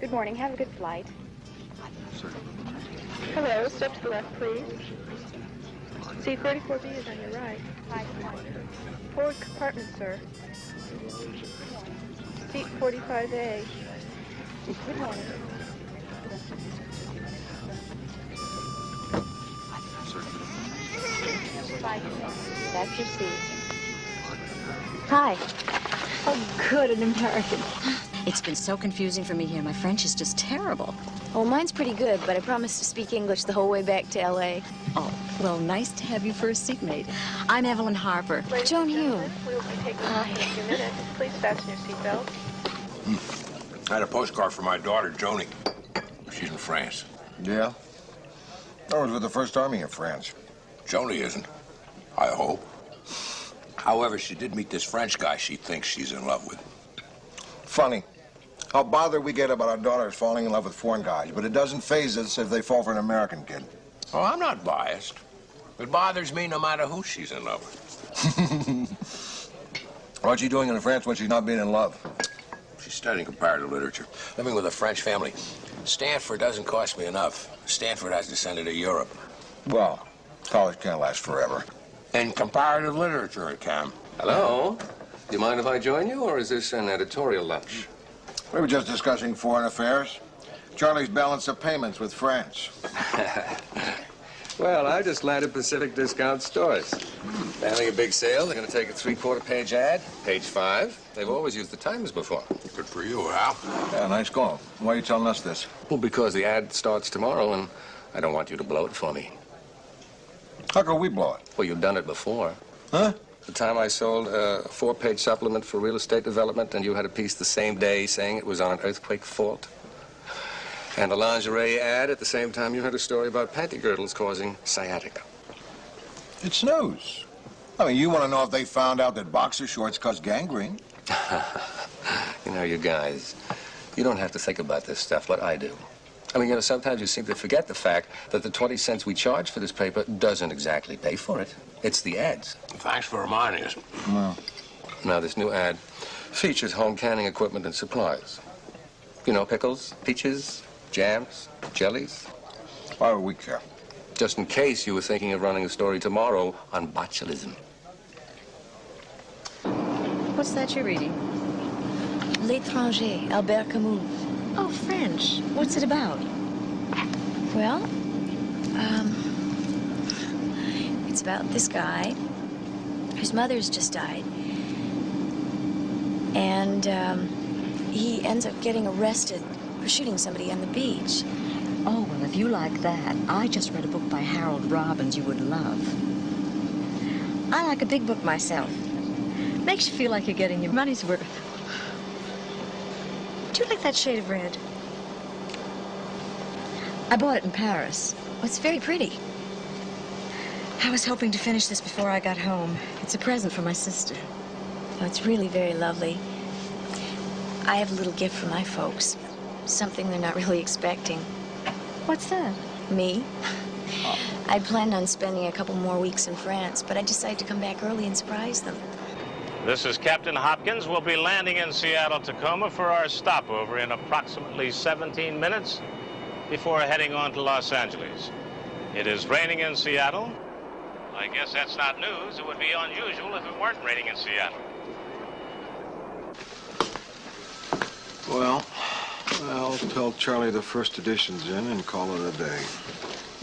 Good morning. Have a good flight. Sir. Hello. Step to the left, please. Seat 34B is on your right. Forward compartment, sir. Seat 45A. Good morning. Sir. That's your seat. Hi. Oh, good, an American. It's been so confusing for me here. My French is just terrible. Oh, mine's pretty good, but I promised to speak English the whole way back to L.A. Oh, well, nice to have you for a seatmate. I'm Evelyn Harper. Joan Hume. We will be taking off in a few minutes. Please fasten your seatbelt. I had a postcard for my daughter, Joni. She's in France. Yeah? I was with the First Army in France. Joni isn't, I hope. However, she did meet this French guy she thinks she's in love with. Funny. How bothered we get about our daughters falling in love with foreign guys, but it doesn't faze us if they fall for an American kid. Oh, I'm not biased. It bothers me no matter who she's in love with. What's she doing in France when she's not being in love? She's studying comparative literature, living with a French family. Stanford doesn't cost me enough. Stanford has to send her to Europe. Well, college can't last forever. In comparative literature, it can. Hello? Do you mind if I join you, or is this an editorial lunch? We were just discussing foreign affairs. Charlie's balance of payments with France. Well, I just landed Pacific Discount Stores. They're having a big sale. They're going to take a 3/4-page ad, page 5. They've always used the Times before. Good for you, Hal. Yeah, nice going. Why are you telling us this? Well, because the ad starts tomorrow, and I don't want you to blow it for me. How could we blow it? Well, you've done it before. Huh? The time I sold a 4-page supplement for real estate development, and you had a piece the same day saying it was on an earthquake fault. And a lingerie ad at the same time you had a story about panty girdles causing sciatica. It's news. I mean, you want to know if they found out that boxer shorts cause gangrene? You know, you guys, you don't have to think about this stuff like I do. I mean, you know, sometimes you seem to forget the fact that the 20 cents we charge for this paper doesn't exactly pay for it. It's the ads. Thanks for reminding us. Well, Now, this new ad features home canning equipment and supplies. You know, pickles, peaches, jams, jellies. why would we care? Just in case you were thinking of running a story tomorrow on botulism. What's that you're reading? L'étranger, Albert Camus. Oh, French. What's it about? Well, it's about this guy whose mother's just died. And, he ends up getting arrested for shooting somebody on the beach. Oh, well, if you like that, I just read a book by Harold Robbins you would love. I like a big book myself. Makes you feel like you're getting your money's worth. Do you like that shade of red? I bought it in Paris. Oh, it's very pretty. I was hoping to finish this before I got home. It's a present for my sister. Oh, it's really very lovely. I have a little gift for my folks. Something they're not really expecting. What's that? Me? I planned on spending a couple more weeks in France, but I decided to come back early and surprise them. This is Captain Hopkins. We'll be landing in Seattle-Tacoma for our stopover in approximately 17 minutes before heading on to Los Angeles. It is raining in Seattle. I guess that's not news. It would be unusual if it weren't raining in Seattle. Well, I'll tell Charlie the first edition's in and call it a day.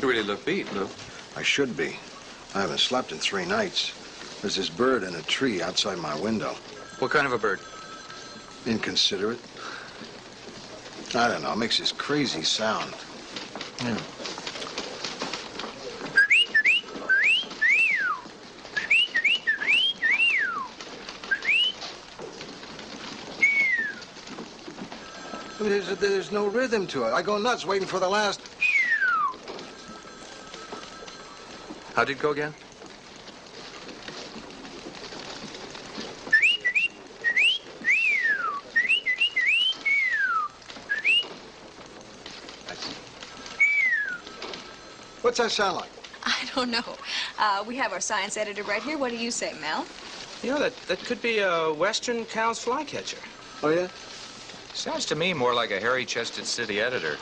You really look beat, Lou. I should be. I haven't slept in 3 nights. There's this bird in a tree outside my window. What kind of a bird? Inconsiderate. I don't know, it makes this crazy sound. Yeah. There's no rhythm to it. I go nuts waiting for the last... How'd it go again? What's that sound like? I don't know. We have our science editor right here. What do you say, Mel? You know, that could be a Western Cow's flycatcher. Oh, yeah? Sounds to me more like a hairy-chested city editor.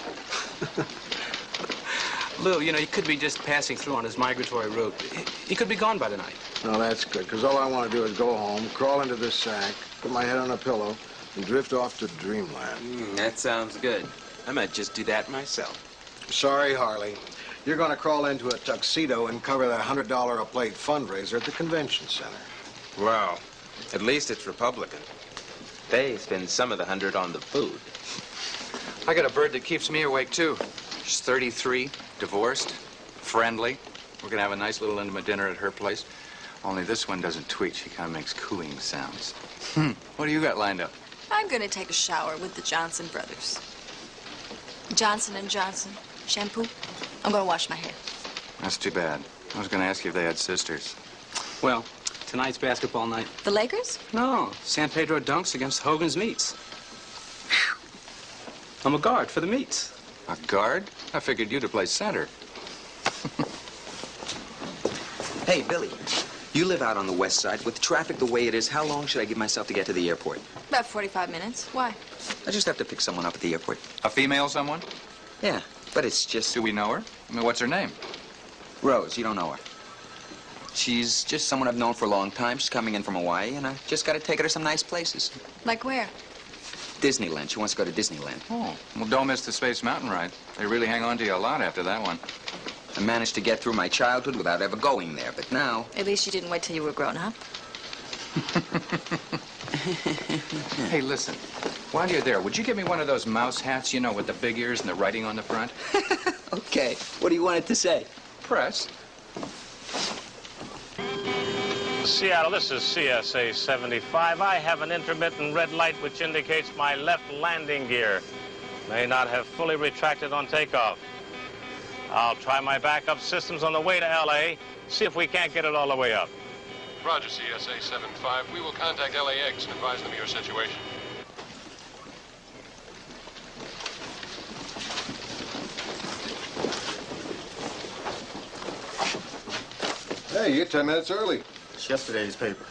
Lou, you know, he could be just passing through on his migratory route. He could be gone by tonight. No, that's good, because all I want to do is go home, crawl into this sack, put my head on a pillow, and drift off to dreamland. That sounds good. I might just do that myself. Sorry, Harley. You're going to crawl into a tuxedo and cover that $100 a plate fundraiser at the convention center. Well, at least it's Republican. They spend some of the 100 on the food. I got a bird that keeps me awake, too. She's 33, divorced, friendly. We're going to have a nice little intimate dinner at her place. Only this one doesn't tweet. She kind of makes cooing sounds. What do you got lined up? I'm going to take a shower with the Johnson brothers. Johnson & Johnson. Shampoo. I'm going to wash my hair. That's too bad. I was going to ask you if they had sisters. Well, tonight's basketball night. The Lakers? No, San Pedro Dunks against Hogan's Meats. I'm a guard for the Meats. A guard? I figured you'd have played center. Hey, Billy, you live out on the west side. With traffic the way it is, how long should I give myself to get to the airport? About 45 minutes. Why? I just have to pick someone up at the airport. A female someone? Yeah, but it's just... Do we know her? I mean, what's her name? Rose, you don't know her. She's just someone I've known for a long time. She's coming in from Hawaii, and I just got to take her to some nice places. Like where? Disneyland. She wants to go to Disneyland. Oh, well, don't miss the Space Mountain ride. They really hang on to you a lot after that one. I managed to get through my childhood without ever going there, but now... At least you didn't wait till you were grown up. Hey, listen. While you're there, would you give me one of those mouse hats, you know, with the big ears and the writing on the front? Okay. What do you want it to say? Press. Seattle, this is CSA 75. I have an intermittent red light which indicates my left landing gear may not have fully retracted on takeoff. I'll try my backup systems on the way to LA, see if we can't get it all the way up. Roger, CSA 75. We will contact LAX and advise them of your situation. Hey, you're 10 minutes early. It's yesterday's paper.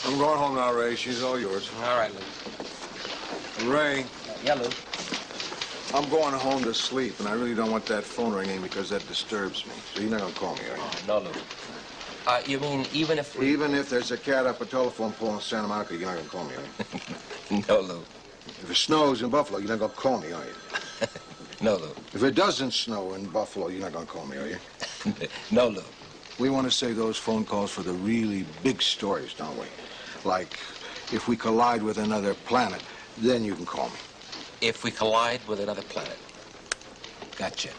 I'm going home now, Ray. She's all yours. All right, Lou. Ray, Yeah, Lou. I'm going home to sleep, and I really don't want that phone ringing because that disturbs me. So you're not going to call me, are you? No, Lou. You mean even if we... Even if there's a cat up a telephone pole in Santa Monica, you're not going to call me, are you? No, Lou. If it snows in Buffalo, you're not going to call me, are you? No, Lou. If it doesn't snow in Buffalo, you're not going to call me, are you? No, Lou. We want to save those phone calls for the really big stories, don't we? Like, if we collide with another planet, then you can call me. If we collide with another planet. Gotcha.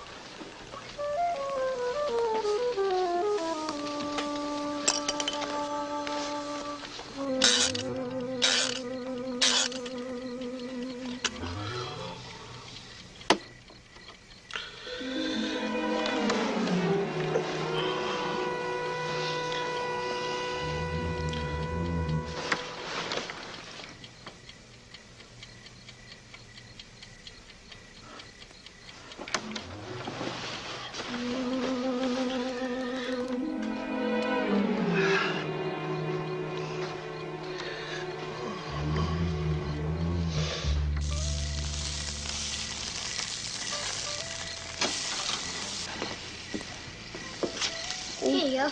Here you go.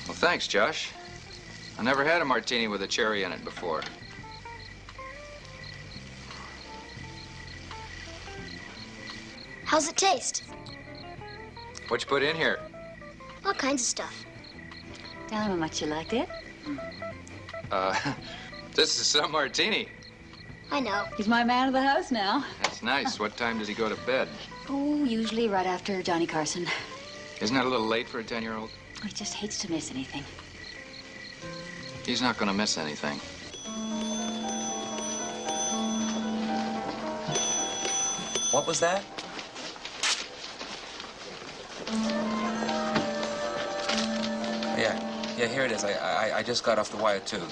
Well, thanks, Josh. I never had a martini with a cherry in it before. How's it taste? What you put in here? All kinds of stuff. Tell him how much you liked it. This is some martini. I know. He's my man of the house now. That's nice. What time does he go to bed? Oh, usually right after Johnny Carson. Isn't that a little late for a 10-year-old? He just hates to miss anything. He's not going to miss anything. What was that? Yeah, here it is. I just got off the wire, too.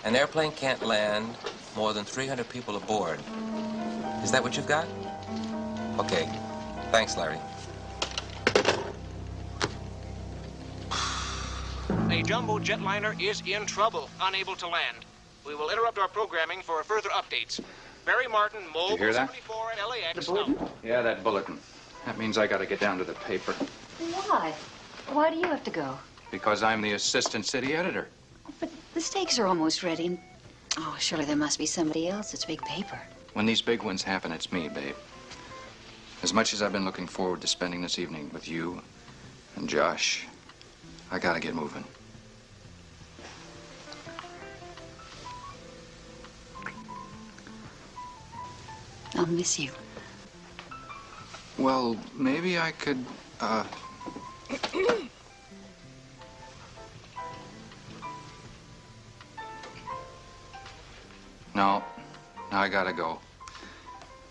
An airplane can't land more than 300 people aboard. Is that what you've got? Okay. Thanks, Larry. A jumbo jetliner is in trouble, unable to land. We will interrupt our programming for further updates. Barry Martin, Mobile hear that? 74 at LAX. The bulletin? Yeah, that bulletin. That means I gotta get down to the paper. Why? Why do you have to go? Because I'm the assistant city editor. But the steaks are almost ready. And... oh, surely there must be somebody else. It's big paper. When these big ones happen, it's me, babe. As much as I've been looking forward to spending this evening with you and Josh, I gotta get moving. I'll miss you. Well, maybe I could, No, I gotta go.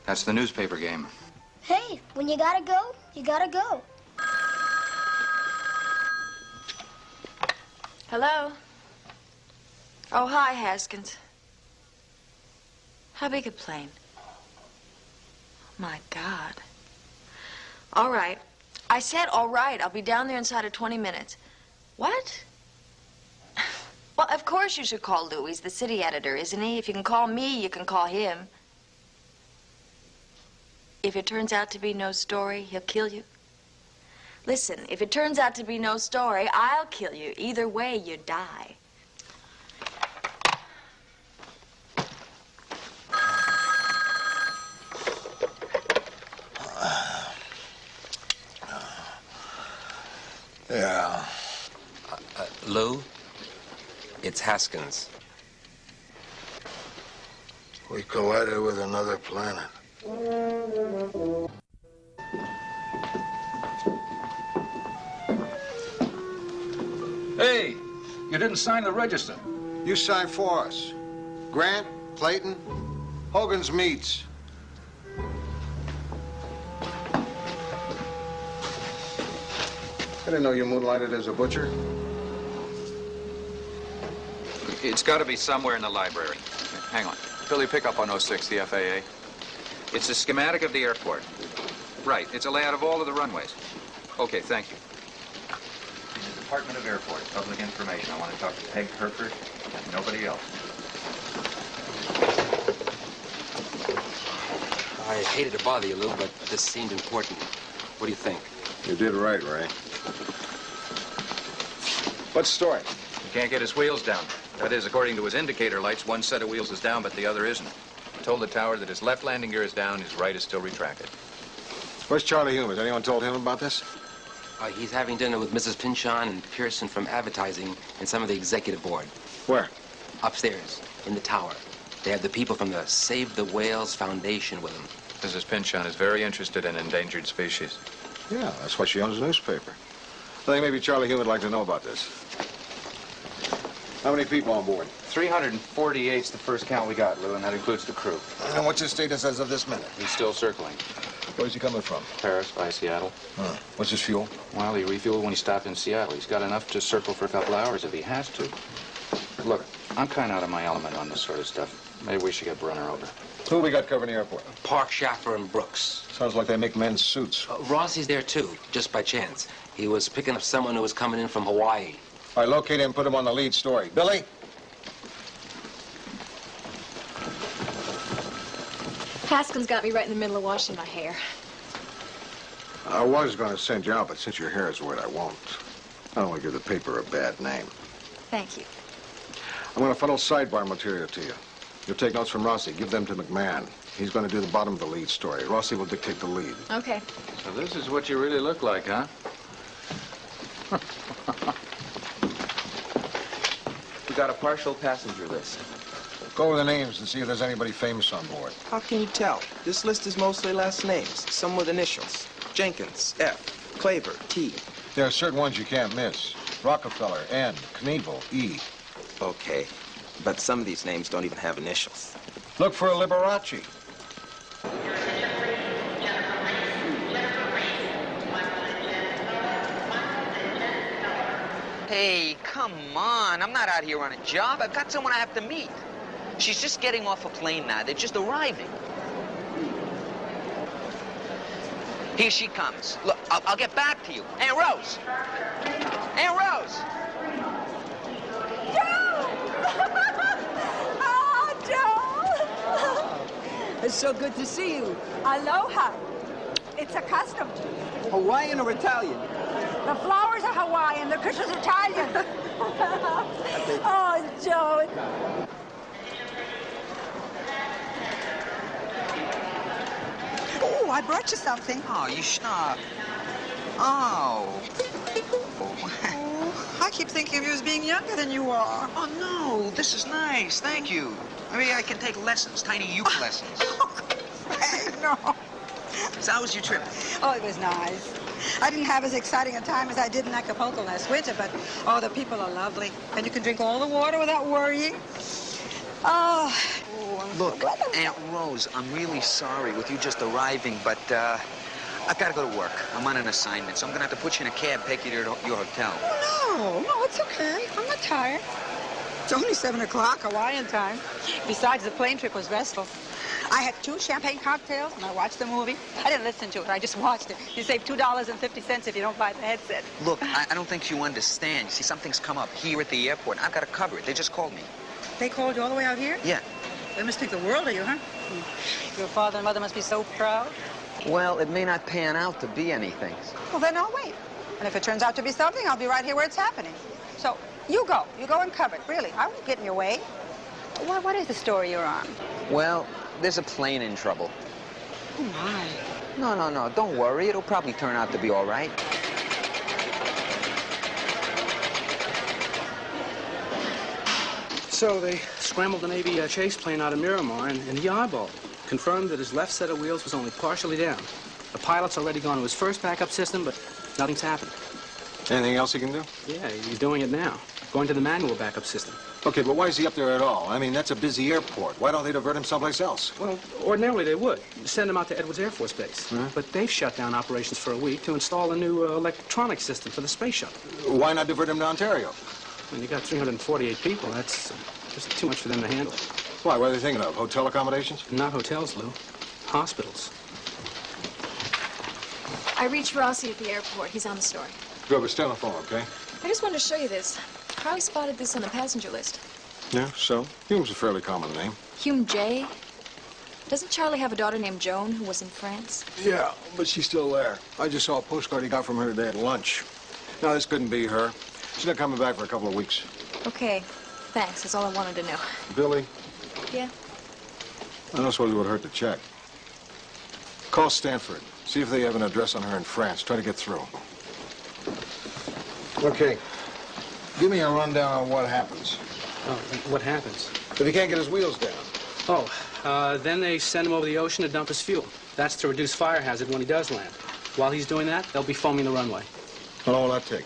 That's the newspaper game. Hey, when you gotta go, you gotta go. Hello? Oh, hi, Haskins. How big a plane? My God. All right. I said all right. I'll be down there inside of 20 minutes. What? Well, of course you should call Lou. He's the city editor, isn't he? If you can call me, you can call him. If it turns out to be no story, he'll kill you. Listen, if it turns out to be no story, I'll kill you. Either way, you die. Yeah. Lou, it's Haskins. We collided with another planet. Hey, you didn't sign the register. You signed for us. Grant, Clayton, Hogan's Meats. I didn't know you moonlighted as a butcher. It's got to be somewhere in the library. Hang on. Billy, pick up on 06, the FAA. It's a schematic of the airport. Right. It's a layout of all of the runways. Okay, thank you. In the Department of Airport, Public Information. I want to talk to Peg Herford and nobody else. I hated to bother you, Lou, but this seemed important. What do you think? You did right, Ray. What story? He can't get his wheels down. That is, according to his indicator lights, one set of wheels is down, but the other isn't. He told the tower that his left landing gear is down, his right is still retracted. Where's Charlie Hume? Has anyone told him about this? He's having dinner with Mrs. Pinchon and Pearson from advertising and some of the executive board. Where? Upstairs, in the tower. They have the people from the Save the Whales Foundation with them. Mrs. Pinchon is very interested in endangered species. Yeah, that's why she owns a newspaper. I think maybe Charlie Hume would like to know about this. How many people on board? 348's the first count we got, Lou, and that includes the crew. And what's his status as of this minute? He's still circling. Where's he coming from? Paris by Seattle. Huh. What's his fuel? Well, he refueled when he stopped in Seattle. He's got enough to circle for a couple hours if he has to. Look, I'm kind of out of my element on this sort of stuff. Maybe we should get Brunner over. Who we got covering the airport? Park, Schaffer, and Brooks. Sounds like they make men's suits. Rossi's there, too, just by chance. He was picking up someone who was coming in from Hawaii. All right, locate him and put him on the lead story. Billy? Haskins got me right in the middle of washing my hair. I was going to send you out, but since your hair is wet, I won't. I don't want to give the paper a bad name. Thank you. I'm going to funnel sidebar material to you. You'll take notes from Rossi. Give them to McMahon. He's going to do the bottom of the lead story. Rossi will dictate the lead. Okay. So this is what you really look like, huh? We got a partial passenger list. Go over the names and see if there's anybody famous on board. How can you tell? This list is mostly last names, some with initials. Jenkins, F. Claver, T. There are certain ones you can't miss. Rockefeller, N. Knievel, E. Okay, but some of these names don't even have initials. Look for a Liberace. Hey, come on. I'm not out here on a job. I've got someone I have to meet. She's just getting off a plane now. They're just arriving. Here she comes. Look, I'll get back to you. Aunt Rose! Aunt Rose! Oh, Joe! It's so good to see you. Aloha. It's a custom. Hawaiian or Italian? The flowers are Hawaiian, the cushions are Italian. Oh, Joe. Oh, I brought you something. Oh, you stop. Oh. I keep thinking of you as being younger than you are. Oh, no, this is nice. Thank you. Maybe I can take lessons, tiny uke lessons. Hey, no. So how was your trip? Oh, it was nice. I didn't have as exciting a time as I did in Acapulco last winter, but, oh, the people are lovely. And you can drink all the water without worrying. Oh. Look, Aunt Rose, I'm really sorry with you just arriving, but I've got to go to work. I'm on an assignment, so I'm going to have to put you in a cab, take you to your hotel. Oh, no, it's okay. I'm not tired. It's only 7 o'clock Hawaiian time. Besides, the plane trip was restful. I had 2 champagne cocktails, and I watched the movie. I didn't listen to it. I just watched it. You save $2.50 if you don't buy the headset. Look, I don't think you understand. You see, something's come up here at the airport. I've got to cover it. They just called me. They called you all the way out here? Yeah. They must think the world of you, huh? Your father and mother must be so proud. Well, it may not pan out to be anything. Well, then I'll wait. And if it turns out to be something, I'll be right here where it's happening. So, you go. You go and cover it. Really, I won't get in your way. What is the story you're on? Well, there's a plane in trouble. Oh, my. No. Don't worry. It'll probably turn out to be all right. So they scrambled the Navy chase plane out of Miramar and he eyeballed it. Confirmed that his left set of wheels was only partially down. The pilot's already gone to his first backup system, but nothing's happened. Anything else he can do? Yeah, he's doing it now. Going to the manual backup system. Okay, but why is he up there at all? I mean, that's a busy airport. Why don't they divert him someplace else? Well, ordinarily they would. Send him out to Edwards Air Force Base. Huh? But they've shut down operations for a week to install a new electronic system for the space shuttle. Why not divert him to Ontario? When you got 348 people, that's just too much for them to handle. Why? What are they thinking of? Hotel accommodations? Not hotels, Lou. Hospitals. I reached Rossi at the airport. He's on the story. Good, but stay on the phone, okay? I just wanted to show you this. Harley spotted this on the passenger list. Yeah, so? Hume's a fairly common name. Hume J. Doesn't Charlie have a daughter named Joan who was in France? Yeah, but she's still there. I just saw a postcard he got from her today at lunch. No, this couldn't be her. She's not coming back for a couple of weeks. Okay. Thanks. That's all I wanted to know. Billy, Yeah? I don't suppose it would hurt to check. Call Stanford. See if they have an address on her in France. Try to get through. Okay. Give me a rundown on what happens. Oh, what happens? If he can't get his wheels down. Oh, then they send him over the ocean to dump his fuel. That's to reduce fire hazard when he does land. While he's doing that, they'll be foaming the runway. How long will that take?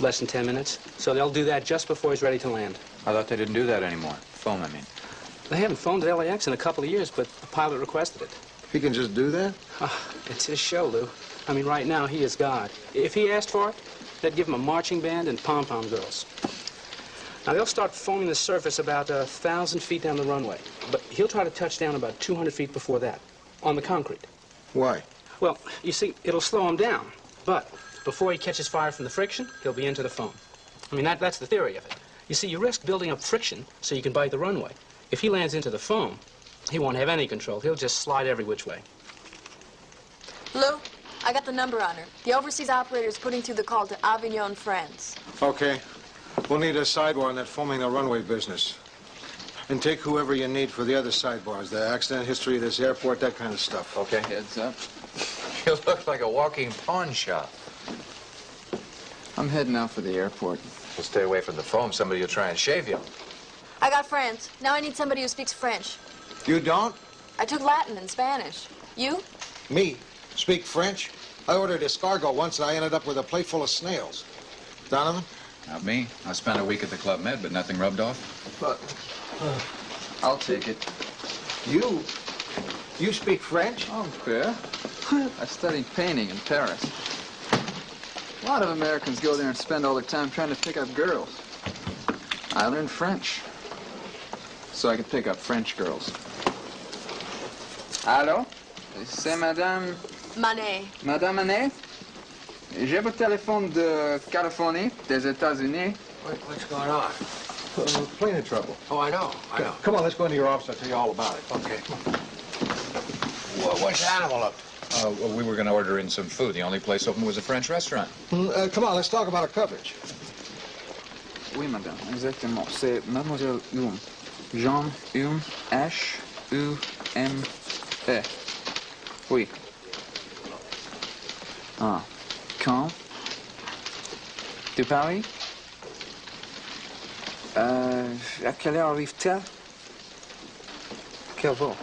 Less than 10 minutes. So they'll do that just before he's ready to land. I thought they didn't do that anymore. Foam, I mean. They haven't phoned at LAX in a couple of years, but the pilot requested it. He can just do that? It's his show, Lou. I mean, right now, he is God. If he asked for it, they'd give him a marching band and pom-pom girls. Now, they'll start foaming the surface about 1,000 feet down the runway. But he'll try to touch down about 200 feet before that, on the concrete. Why? Well, you see, it'll slow him down. But before he catches fire from the friction, he'll be into the foam. I mean, that's the theory of it. You see, you risk building up friction so you can bite the runway. If he lands into the foam, he won't have any control. He'll just slide every which way. Lou, I got the number on her. The overseas operator is putting through the call to Avignon, France. Okay. We'll need a sidebar on that foaming the runway business. And take whoever you need for the other sidebars, the accident history of this airport, that kind of stuff. Okay, heads up. You look like a walking pawn shop. I'm heading out for the airport. Well, stay away from the foam. Somebody will try and shave you. I got France. Now I need somebody who speaks French. You don't? I took Latin and Spanish. You? Me? Speak French? I ordered escargot once and I ended up with a plate full of snails. Donovan? Not me. I spent a week at the Club Med, but nothing rubbed off. But I'll take it. You? You speak French? Oh, fair. I studied painting in Paris. A lot of Americans go there and spend all their time trying to pick up girls. I learned French, so I could pick up French girls. Allô? C'est Madame Manet. Madame Manet, j'ai votre téléphone de Californie, des États-Unis. What's going on? Plane in trouble. Oh, I know. Come on, let's go into your office. I'll tell you all about it. Okay. What's the animal up to? Well, we were going to order in some food. The only place open was a French restaurant. Come on, let's talk about our coverage. Oui, madame, exactement. C'est Mademoiselle Hume. Jean Hume, H-U-M-E. Oui. Ah. Quand? De Paris? À quelle heure arrive-t-elle? Quel vol?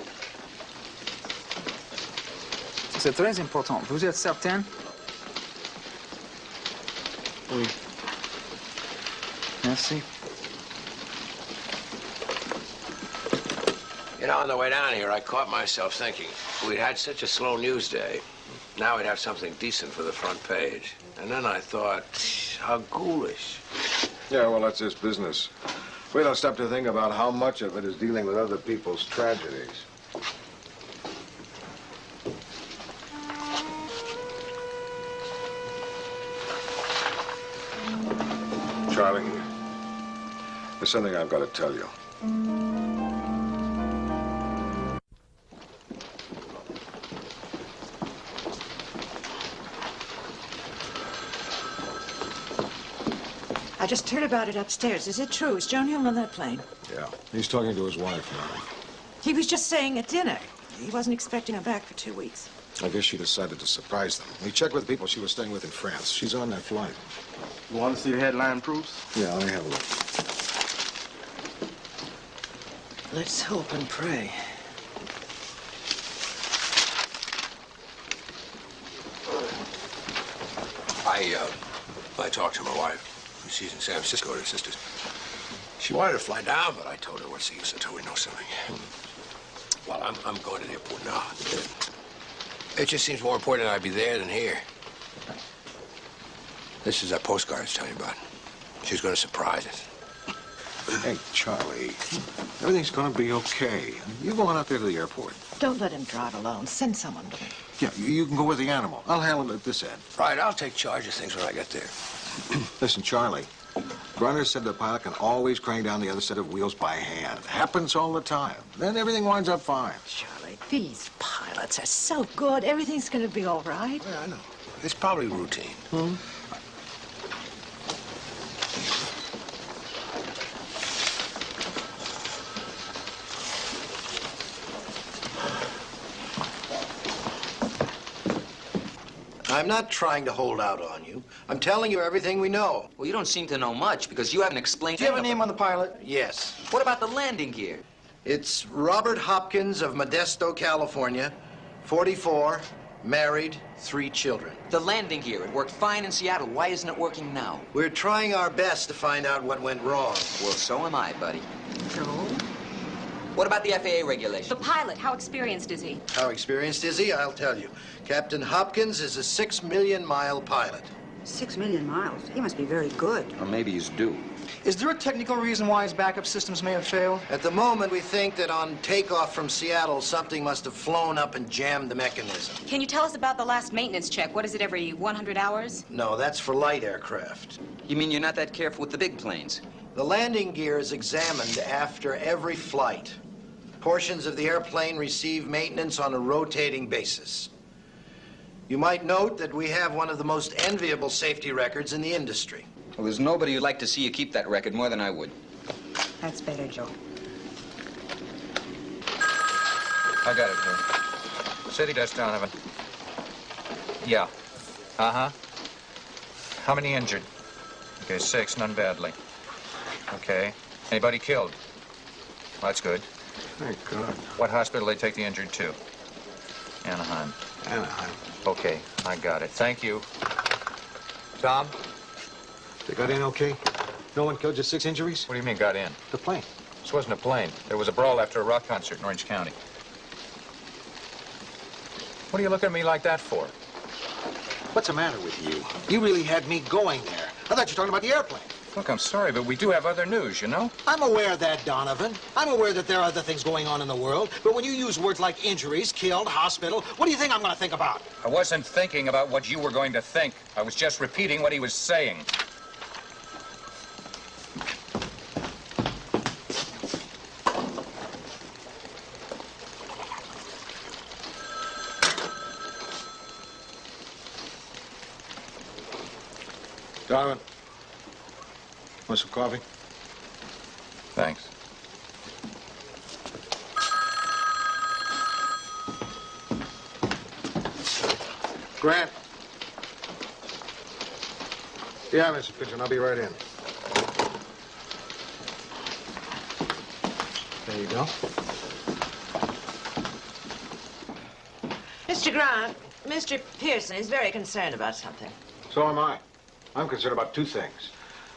C'est très important. Vous êtes certain? Oui. Merci. You know, on the way down here, I caught myself thinking, we'd had such a slow news day. Now we'd have something decent for the front page. And then I thought, how ghoulish. Yeah, well, that's this business. We don't stop to think about how much of it is dealing with other people's tragedies. Charlie, there's something I've got to tell you. I just heard about it upstairs. Is it true? Is Joan Hill on that plane? Yeah, he's talking to his wife now. He was just saying at dinner. He wasn't expecting her back for 2 weeks. I guess she decided to surprise them. We checked with the people she was staying with in France. She's on that flight. You want to see the headline proofs? Yeah, let me have a look. Let's hope and pray. I talked to my wife. She's in San Francisco with her sisters. She wanted to fly down, but I told her what's the use until we know something. Well, I'm going to the airport now. It just seems more important that I be there than here. This is that postcard I was telling you about. She's going to surprise us. Hey, Charlie, everything's going to be okay. You go on out there to the airport. Don't let him drive alone. Send someone with him. Yeah, you can go with the animal. I'll handle it at this end. Right, I'll take charge of things when I get there. Listen, Charlie, Grunner said the pilot can always crank down the other set of wheels by hand. Happens all the time. Then everything winds up fine. Charlie, these pilots are so good. Everything's going to be all right. Yeah, I know. It's probably routine. I'm not trying to hold out on you. I'm telling you everything we know. Well, you don't seem to know much because you haven't explained. Do you have a name on the pilot? Yes. What about the landing gear? It's Robert Hopkins of Modesto, California, 44, married, 3 children. The landing gear. It worked fine in Seattle. Why isn't it working now? We're trying our best to find out what went wrong. Well, so am I, buddy. So? What about the FAA regulations? The pilot, how experienced is he? How experienced is he? I'll tell you. Captain Hopkins is a 6 million mile pilot. 6 million miles. He must be very good. Or maybe he's due. Is there a technical reason why his backup systems may have failed? At the moment, we think that on takeoff from Seattle, something must have flown up and jammed the mechanism. Can you tell us about the last maintenance check? What is it, every 100 hours? No, that's for light aircraft. You mean you're not that careful with the big planes? The landing gear is examined after every flight. Portions of the airplane receive maintenance on a rotating basis. You might note that we have one of the most enviable safety records in the industry. Well, there's nobody who'd like to see you keep that record more than I would. That's better, Joe. I got it here. City desk, Donovan. Yeah. Uh-huh. How many injured? Okay, 6, none badly. Okay. Anybody killed? That's good. Thank God. What hospital they take the injured to? Anaheim. Anaheim. Okay, I got it. Thank you. Tom? They got in okay? No one killed, just 6 injuries? What do you mean, got in? The plane. This wasn't a plane. There was a brawl after a rock concert in Orange County. What are you looking at me like that for? What's the matter with you? You really had me going there. I thought you were talking about the airplane. Look, I'm sorry, but we do have other news, you know? I'm aware of that, Donovan. I'm aware that there are other things going on in the world. But when you use words like injuries, killed, hospital, what do you think I'm going to think about? I wasn't thinking about what you were going to think. I was just repeating what he was saying. Donovan, want some coffee? Thanks. Grant. Yeah, Mr. Pigeon, I'll be right in. There you go. Mr. Grant, Mr. Pearson is very concerned about something. So am I. I'm concerned about two things.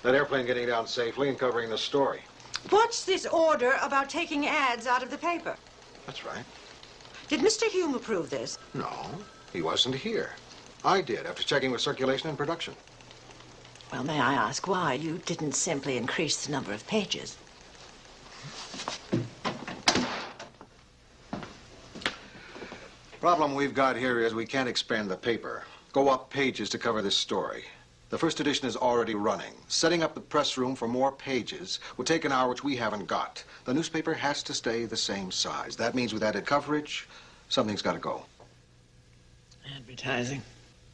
That airplane getting down safely and covering the story. What's this order about taking ads out of the paper? That's right. Did Mr. Hume approve this? No, he wasn't here. I did, after checking with circulation and production. Well, may I ask why you didn't simply increase the number of pages? Problem we've got here is we can't expand the paper. Go up pages to cover this story. The first edition is already running. Setting up the press room for more pages would take an hour, which we haven't got. The newspaper has to stay the same size. That means with added coverage, something's got to go. Advertising.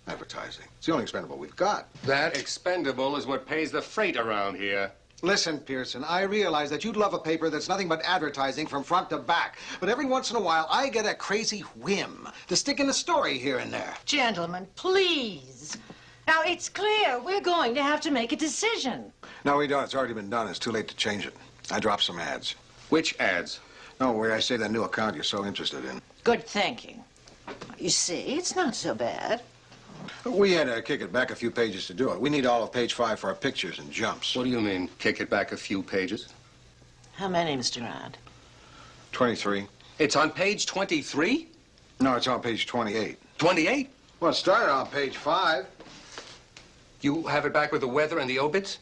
Advertising. It's the only expendable we've got. That expendable is what pays the freight around here. Listen, Pearson, I realize that you'd love a paper that's nothing but advertising from front to back. But every once in a while, I get a crazy whim to stick in a story here and there. Gentlemen, please. Now, it's clear we're going to have to make a decision. No, we don't. It's already been done. It's too late to change it. I dropped some ads. Which ads? No, where I say that new account you're so interested in. Good thinking. You see, it's not so bad. We had to kick it back a few pages to do it. We need all of page 5 for our pictures and jumps. What do you mean, kick it back a few pages? How many, Mr. Grant? 23. It's on page 23? No, it's on page 28. 28? Well, it started on page 5. You have it back with the weather and the obits?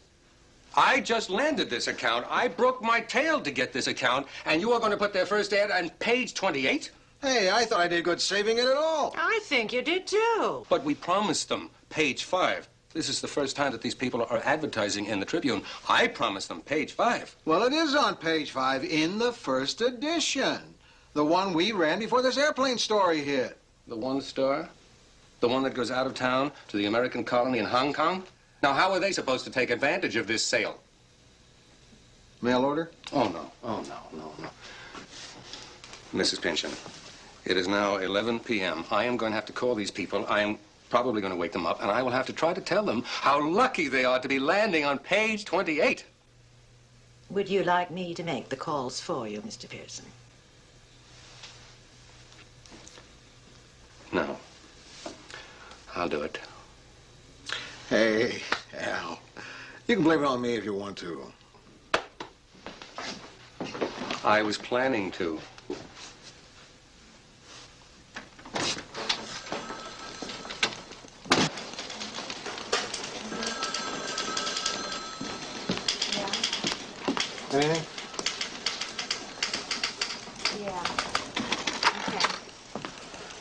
I just landed this account. I broke my tail to get this account, and you are going to put their first ad on page 28? Hey, I thought I did good saving it at all. I think you did, too. But we promised them page 5. This is the first time that these people are advertising in the Tribune. I promised them page 5. Well, it is on page 5 in the first edition. The one we ran before this airplane story hit. The one star? The one that goes out of town to the American colony in Hong Kong? Now, how are they supposed to take advantage of this sale? Mail order? Oh, no. Oh, no. Mrs. Pynchon, it is now 11 p.m. I am going to have to call these people. I am probably going to wake them up, and I will have to try to tell them how lucky they are to be landing on page 28. Would you like me to make the calls for you, Mr. Pearson? No. I'll do it. Hey, Al. You can blame it on me if you want to. I was planning to. Anything? Yeah. Okay.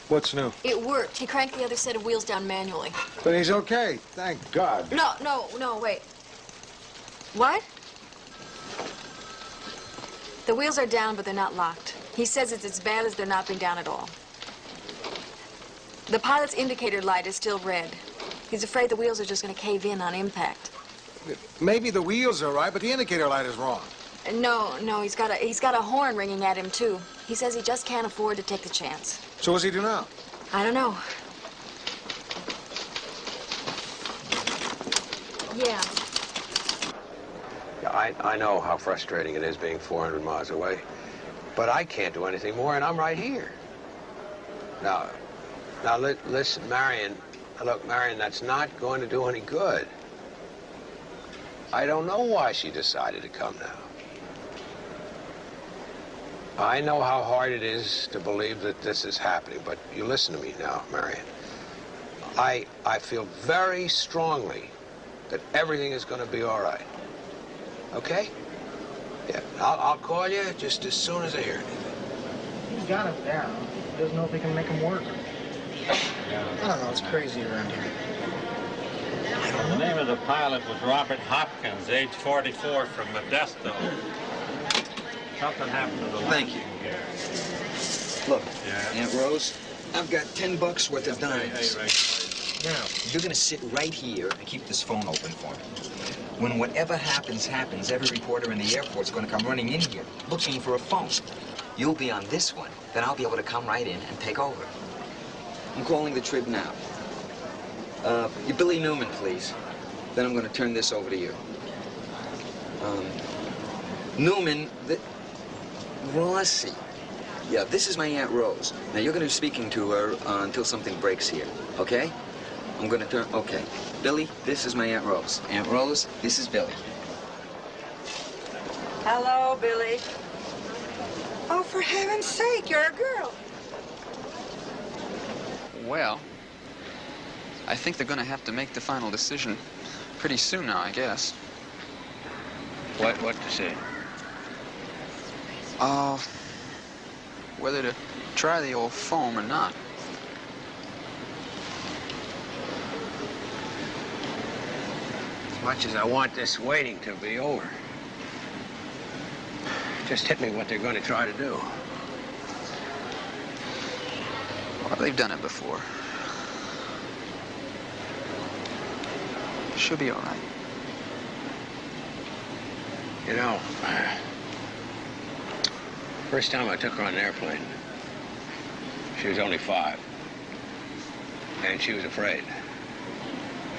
What's new? It worked. He cranked the other set of wheels down manually. But he's okay. Thank God. No, wait. What? The wheels are down, but they're not locked. He says it's as bad as they're not being down at all. The pilot's indicator light is still red. He's afraid the wheels are just going to cave in on impact. Maybe the wheels are right, but the indicator light is wrong. No, he's got a horn ringing at him, too. He says he just can't afford to take the chance. So what's he do now? I don't know. Yeah. I know how frustrating it is being 400 miles away, but I can't do anything more, and I'm right here. Now, listen, Marion. Look, Marion, that's not going to do any good. I don't know why she decided to come now. I know how hard it is to believe that this is happening, but you listen to me now, Marion. I feel very strongly that everything is going to be all right. Okay? Yeah, I'll call you just as soon as I hear anything. He's got him down. He doesn't know if he can make him work. I don't know, it's crazy around here. The name of the pilot was Robert Hopkins, age 44, from Modesto. Something happened to the Thank you. here. Look, Yeah. Aunt Rose, I've got $10 worth of dimes. Hey. Now, you're gonna sit right here and keep this phone open for me. When whatever happens, every reporter in the airport's gonna come running in here, looking for a phone. You'll be on this one, then I'll be able to come right in and take over. I'm calling the Trib now. You Billy Newman, please. Then I'm gonna turn this over to you. Newman, Rossi. Yeah, this is my Aunt Rose. Now, you're gonna be speaking to her until something breaks here, okay? I'm gonna turn, okay. Billy, this is my Aunt Rose. Aunt Rose, this is Billy. Hello, Billy. Oh, for heaven's sake, you're a girl. Well, I think they're going to have to make the final decision pretty soon now, I guess. What decision? Whether to try the old foam or not. As much as I want this waiting to be over, just hit me what they're going to try to do. Well, they've done it before. She'll be all right. You know, first time I took her on an airplane, she was only 5. And she was afraid.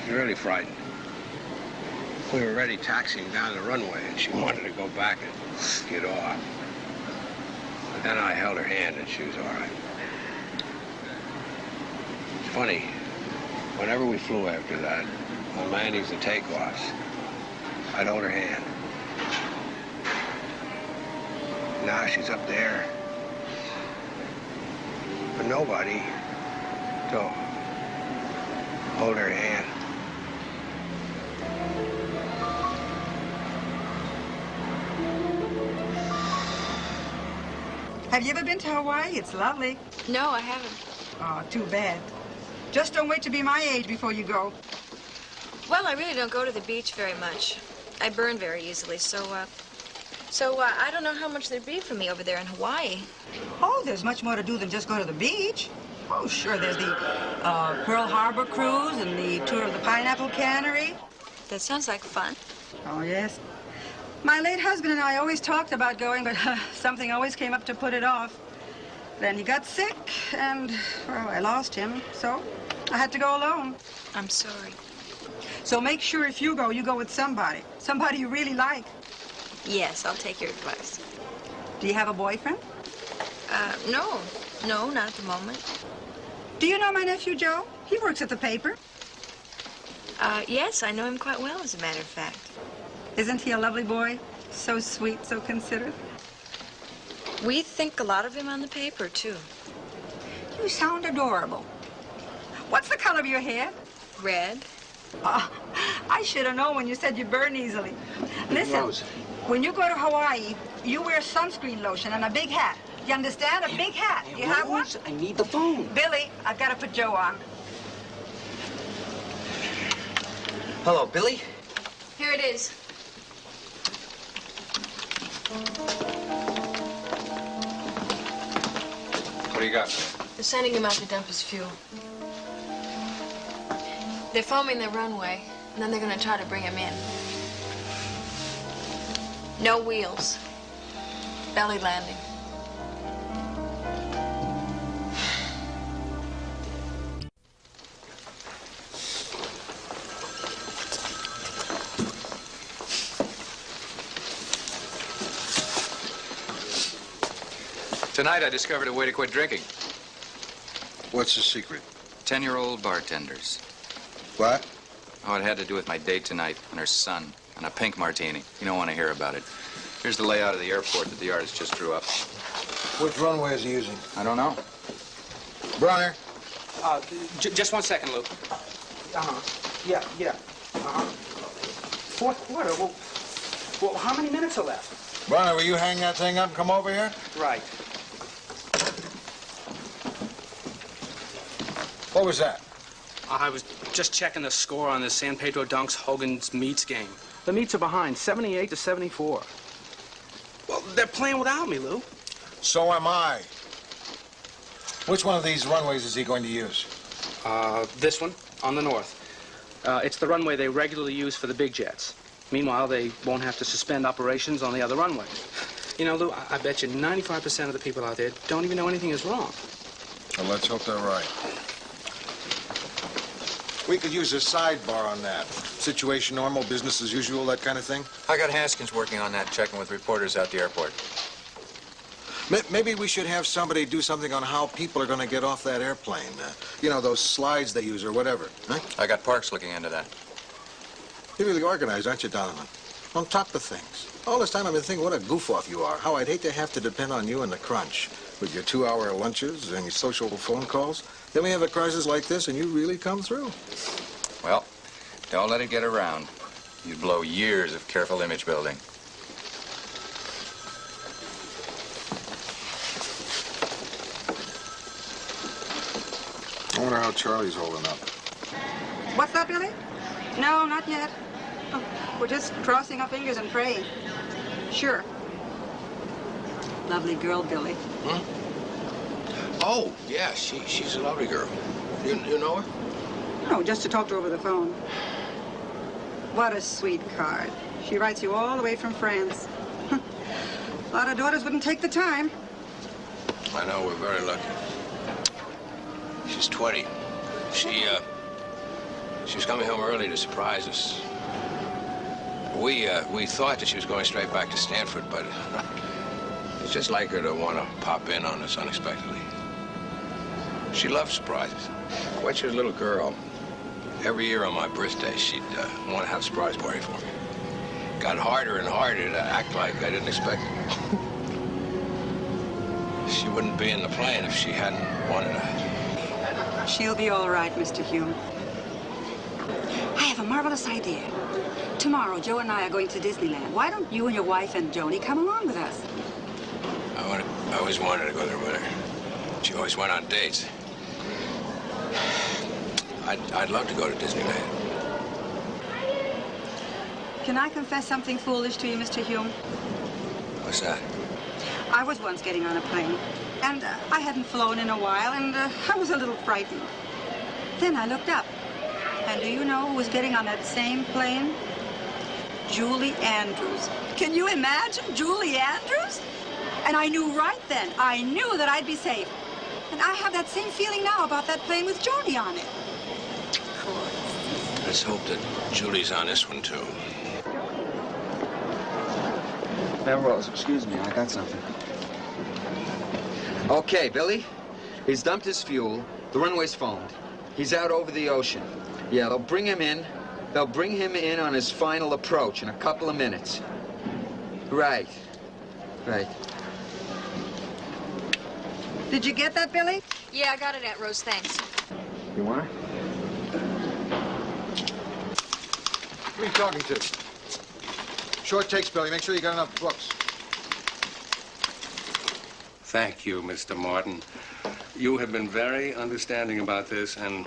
She was really frightened. We were already taxiing down the runway, and she wanted to go back and get off. But then I held her hand, and she was all right. It's funny, whenever we flew after that, on landings and takeoffs, I'd hold her hand. Now she's up there, but nobody to hold her hand. Have you ever been to Hawaii? It's lovely. No, I haven't. Oh, too bad. Just don't wait to be my age before you go. Well, I really don't go to the beach very much. I burn very easily, so I don't know how much there'd be for me over there in Hawaii. Oh, there's much more to do than just go to the beach. Oh, sure, there's the Pearl Harbor cruise and the tour of the pineapple cannery. That sounds like fun. Oh, yes. My late husband and I always talked about going, but something always came up to put it off. Then he got sick, and, well, I lost him, so I had to go alone. I'm sorry. So make sure if you go with somebody. Somebody you really like. Yes, I'll take your advice. Do you have a boyfriend? No. No, not at the moment. Do you know my nephew, Joe? He works at the paper. Yes, I know him quite well, as a matter of fact. Isn't he a lovely boy? So sweet, so considerate. We think a lot of him on the paper, too. You sound adorable. What's the color of your hair? Red. Oh, I should have known when you said you burn easily. Listen, Rose. when you go to Hawaii, you wear sunscreen lotion and a big hat. You understand? A big hat. You have one? I need the phone. Billy, I've got to put Joe on. Hello, Billy. Here it is. What do you got? They're sending him out to dump his fuel. They're foaming the runway, and then they're going to try to bring him in. No wheels. Belly landing. Tonight, I discovered a way to quit drinking. What's the secret? 10-year-old bartenders. What? Oh, it had to do with my date tonight and her son and a pink martini. You don't want to hear about it. Here's the layout of the airport that the artist just drew up. Which runway is he using? I don't know. Brunner? Just 1 second, Lou. Yeah. Fourth quarter. Well, Well, how many minutes are left? Bonnie, will you hang that thing up and come over here? Right. What was that? I was just checking the score on the San Pedro Dunks Hogan's Meats game. The Meats are behind, 78 to 74. Well, they're playing without me, Lou. So am I. Which one of these runways is he going to use? This one, on the north. It's the runway they regularly use for the big jets. Meanwhile, they won't have to suspend operations on the other runways. You know, Lou, I bet you 95% of the people out there don't even know anything is wrong. Well, let's hope they're right. We could use a sidebar on that. Situation normal, business as usual, that kind of thing. I got Haskins working on that, checking with reporters out the airport. Maybe we should have somebody do something on how people are going to get off that airplane. You know, those slides they use or whatever. Huh? I got Parks looking into that. You're really organized, aren't you, Donovan? On top of things. All this time I've been thinking what a goof-off you are. How I'd hate to have to depend on you in the crunch. With your 2-hour lunches and your social phone calls. Then we have a crisis like this and you really come through. Well, don't let it get around. You'd blow years of careful image building. I wonder how Charlie's holding up. What's that, Billy? No, not yet. Oh, we're just crossing our fingers and praying. Sure. Lovely girl, Billy. Hmm? Oh, yeah, she's a lovely girl. You know her? No, just to talk to her over the phone. What a sweet card. She writes you all the way from France. A lot of daughters wouldn't take the time. I know, we're very lucky. She's 20. She was coming home early to surprise us. We thought that she was going straight back to Stanford, but it's just like her to want to pop in on us unexpectedly. She loves surprises. When she was a little girl, every year on my birthday, she'd want to have a surprise party for me. Got harder and harder to act like I didn't expect it. She wouldn't be in the plane if she hadn't wanted to. She'll be all right, Mr. Hume. I have a marvelous idea. Tomorrow, Joe and I are going to Disneyland. Why don't you and your wife and Joni come along with us? I always wanted to go there with her. She always went on dates. I'd love to go to Disneyland. Can I confess something foolish to you, Mr. Hume? What's that? I was once getting on a plane, and I hadn't flown in a while, and I was a little frightened. Then I looked up, and do you know who was getting on that same plane? Julie Andrews. Can you imagine Julie Andrews? And I knew right then, I knew that I'd be safe. And I have that same feeling now about that plane with Joni on it. Let's hope that Julie's on this one, too. Rose, excuse me, I got something. Okay, Billy. He's dumped his fuel. The runway's phoned. He's out over the ocean. Yeah, they'll bring him in. They'll bring him in on his final approach in a couple of minutes. Right. Right. Did you get that, Billy? Yeah, I got it, Aunt Rose, thanks. You want it? Who are you talking to? Short takes, Billy. Make sure you got enough books. Thank you, Mr. Martin. You have been very understanding about this, and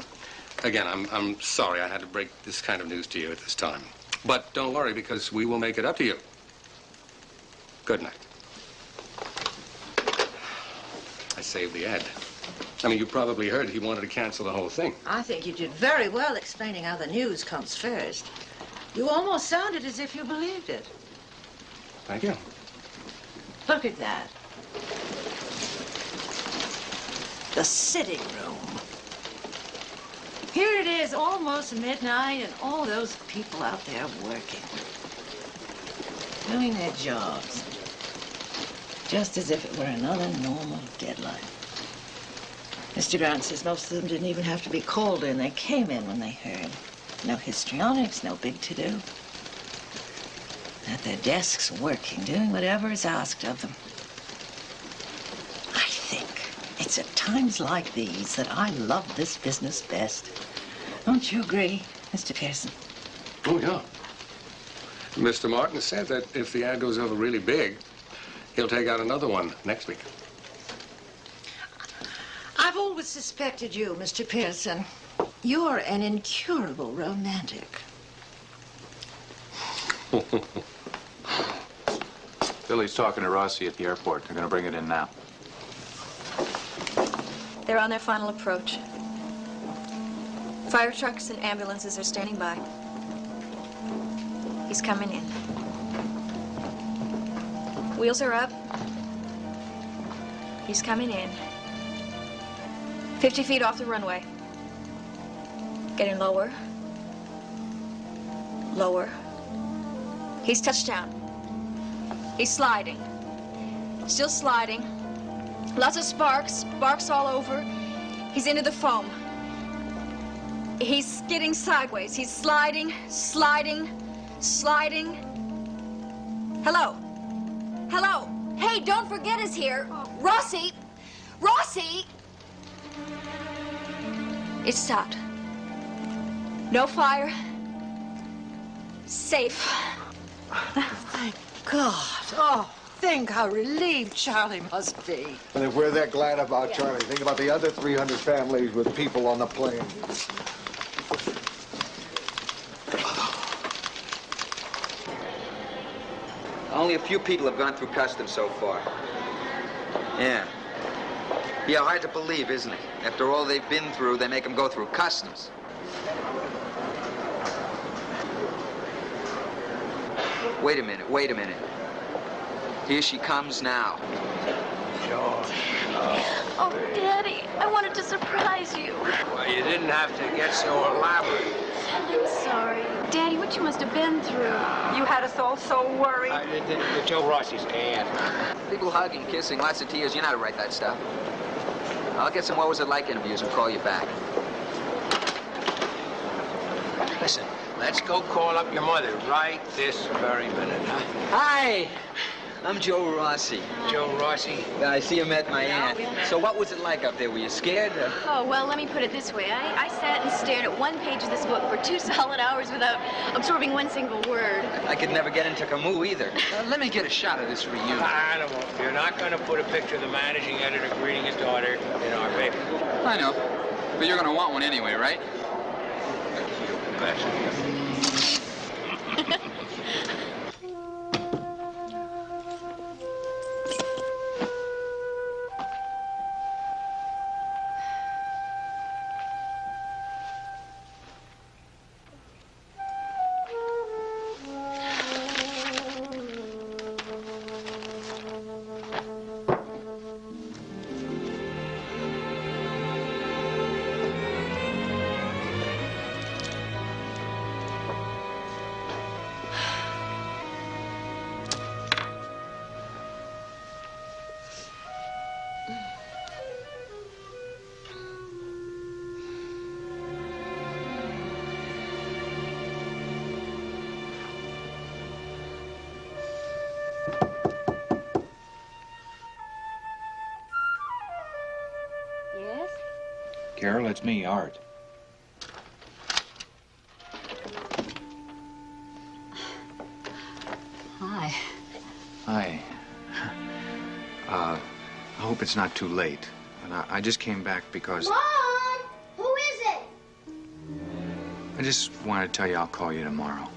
again, I'm sorry I had to break this kind of news to you at this time. But don't worry, because we will make it up to you. Good night. I saved the ad. I mean, you probably heard he wanted to cancel the whole thing. I think you did very well explaining how the news comes first. You almost sounded as if you believed it. Thank you. Look at that. The sitting room. Here it is, almost midnight, and all those people out there working. Doing their jobs. Just as if it were another normal deadline. Mr. Grant says most of them didn't even have to be called in. They came in when they heard. No histrionics, no big to-do. At their desks, working, doing whatever is asked of them. I think it's at times like these that I love this business best. Don't you agree, Mr. Pearson? Oh, yeah. Mr. Martin said that if the ad goes over really big, he'll take out another one next week. I've always suspected you, Mr. Pearson. You're an incurable romantic. Billy's talking to Rossi at the airport. They're going to bring it in now. They're on their final approach. Fire trucks and ambulances are standing by. He's coming in. Wheels are up. He's coming in. 50 feet off the runway. Getting lower. Lower. He's touched down. He's sliding. Still sliding. Lots of sparks. Sparks all over. He's into the foam. He's skidding sideways. He's sliding, sliding, sliding. Hello? Hello? Hey, don't forget us here. Rossi! Rossi! It stopped. No fire. Safe. Thank God. Oh, think how relieved Charlie must be. And if we're that glad about Charlie, think about the other 300 families with people on the plane. Only a few people have gone through customs so far. Yeah. Yeah, hard to believe, isn't it? After all they've been through, they make them go through customs. Wait a minute, wait a minute. Here she comes now. Oh, Daddy, I wanted to surprise you. Well, you didn't have to get so elaborate. I'm sorry. Daddy, what you must have been through. You had us all so worried. Joe Rossi's aunt. People hugging, kissing, lots of tears. You know how to write that stuff. I'll get some what was it like interviews and call you back. Listen, let's go call up your mother right this very minute, huh? Hi! I'm Joe Rossi. Joe Rossi? I see you met my aunt. So what was it like up there? Were you scared? Oh, well, let me put it this way. I sat and stared at one page of this book for 2 solid hours without absorbing one single word. I could never get into Camus either. Let me get a shot of this reunion. Animal, you're not going to put a picture of the managing editor greeting his daughter in our paper. I know. But you're going to want one anyway, right? Yes? Carol, it's me, Art. Hi. Hi. I hope it's not too late. And I just came back because Mom! Who is it? I just wanted to tell you I'll call you tomorrow.